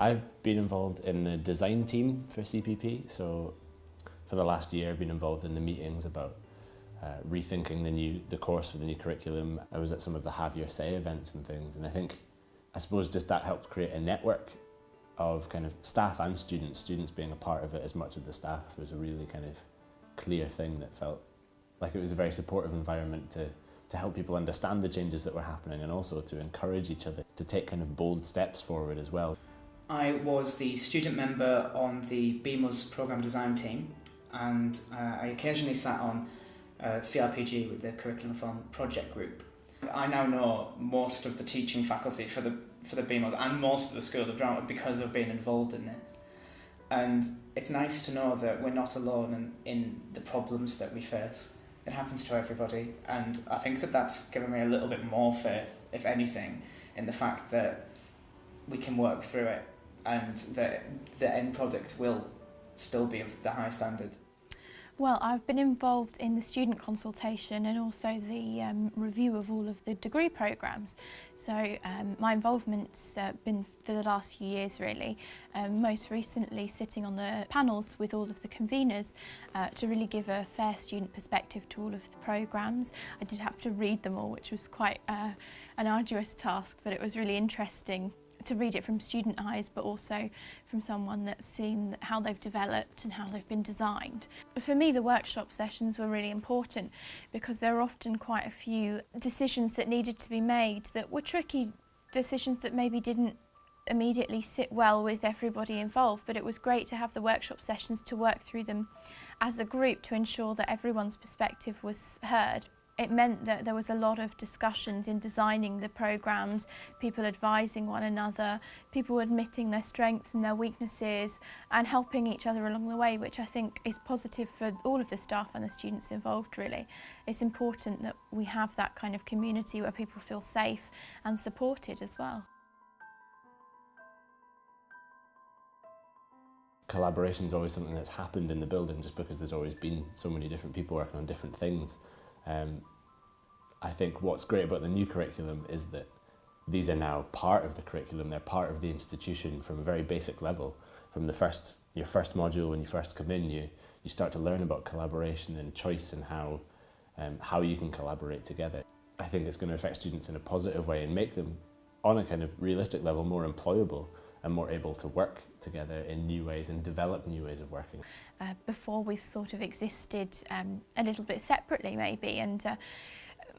I've been involved in the design team for CPP, so for the last year I've been involved in the meetings about rethinking the course for the new curriculum. I was at some of the Have Your Say events and things, and I suppose just that helped create a network of kind of staff and students being a part of it as much as the staff. It was a really kind of clear thing that felt like it was a very supportive environment to help people understand the changes that were happening, and also to encourage each other to take kind of bold steps forward as well. I was the student member on the BMUS programme design team, and I occasionally sat on CRPG with the Curriculum Reform Project Group. I now know most of the teaching faculty for the BMUS and most of the School of Drama because of being involved in this. And it's nice to know that we're not alone in the problems that we face. It happens to everybody, and I think that that's given me a little bit more faith, if anything, in the fact that we can work through it and that the end product will still be of the high standard. Well, I've been involved in the student consultation and also the review of all of the degree programmes. So my involvement's been for the last few years really, most recently sitting on the panels with all of the conveners to really give a fair student perspective to all of the programmes. I did have to read them all, which was quite an arduous task, but it was really interesting to read it from student eyes, but also from someone that's seen how they've developed and how they've been designed. For me, the workshop sessions were really important because there were often quite a few decisions that needed to be made that were tricky decisions that maybe didn't immediately sit well with everybody involved, but it was great to have the workshop sessions to work through them as a group to ensure that everyone's perspective was heard. It meant that there was a lot of discussions in designing the programmes, people advising one another, people admitting their strengths and their weaknesses and helping each other along the way, which I think is positive for all of the staff and the students involved really. It's important that we have that kind of community where people feel safe and supported as well. Collaboration is always something that's happened in the building just because there's always been so many different people working on different things. I think what's great about the new curriculum is that these are now part of the curriculum, they're part of the institution from a very basic level. From your first module when you first come in, you start to learn about collaboration and choice and how you can collaborate together. I think it's going to affect students in a positive way and make them, on a kind of realistic level, more employable and more able to work together in new ways and develop new ways of working. Before we've sort of existed a little bit separately maybe, and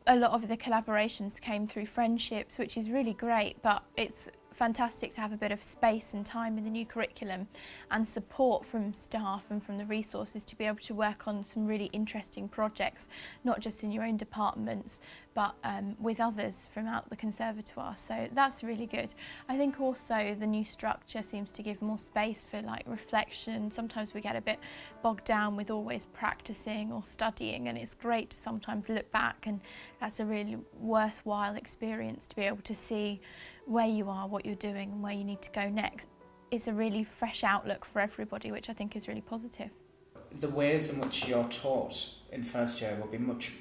a lot of the collaborations came through friendships, which is really great, but it's fantastic to have a bit of space and time in the new curriculum and support from staff and from the resources to be able to work on some really interesting projects, not just in your own departments, but with others from out the conservatoire. So that's really good. I think also the new structure seems to give more space for like reflection. Sometimes we get a bit bogged down with always practicing or studying, and it's great to sometimes look back, and that's a really worthwhile experience to be able to see where you are, what you're doing and where you need to go next. It's a really fresh outlook for everybody, which I think is really positive. The ways in which you're taught in first year will be much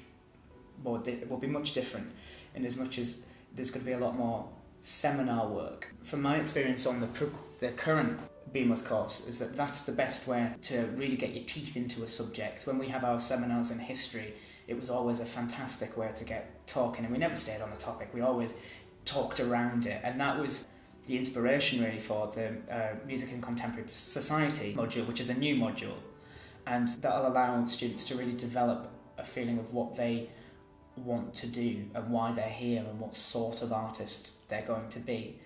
different, in as much as there's going to be a lot more seminar work. From my experience on the current BMUS course is that that's the best way to really get your teeth into a subject. When we have our seminars in history, it was always a fantastic way to get talking, and we never stayed on the topic, we always talked around it, and that was the inspiration really for the Music and Contemporary Society module, which is a new module, and that'll allow students to really develop a feeling of what they want to do and why they're here and what sort of artist they're going to be.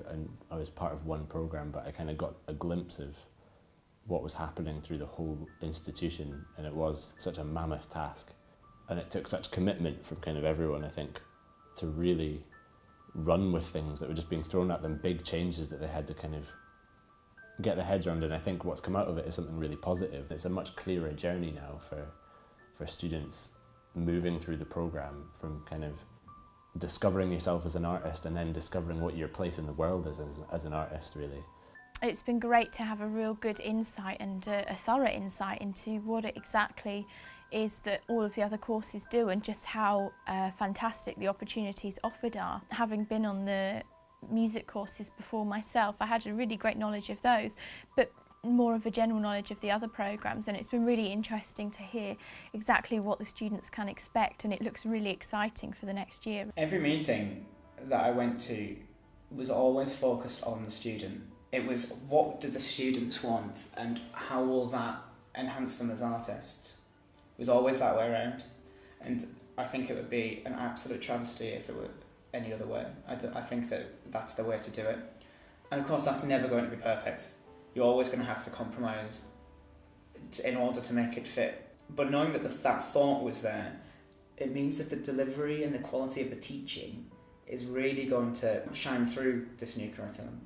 And I was part of one programme, but I kind of got a glimpse of what was happening through the whole institution, and it was such a mammoth task, and it took such commitment from kind of everyone, I think, to really run with things that were just being thrown at them, big changes that they had to kind of get their heads around. And I think what's come out of it is something really positive. It's a much clearer journey now for students moving through the programme, from kind of discovering yourself as an artist and then discovering what your place in the world is as an artist, really. It's been great to have a real good insight and a thorough insight into what it exactly is that all of the other courses do, and just how fantastic the opportunities offered are. Having been on the music courses before myself, I had a really great knowledge of those, but more of a general knowledge of the other programmes, and it's been really interesting to hear exactly what the students can expect, and it looks really exciting for the next year. Every meeting that I went to was always focused on the student. It was, what do the students want and how will that enhance them as artists? It was always that way around, and I think it would be an absolute travesty if it were any other way. I think that that's the way to do it, and of course that's never going to be perfect. You're always going to have to compromise in order to make it fit. But knowing that that thought was there, it means that the delivery and the quality of the teaching is really going to shine through this new curriculum.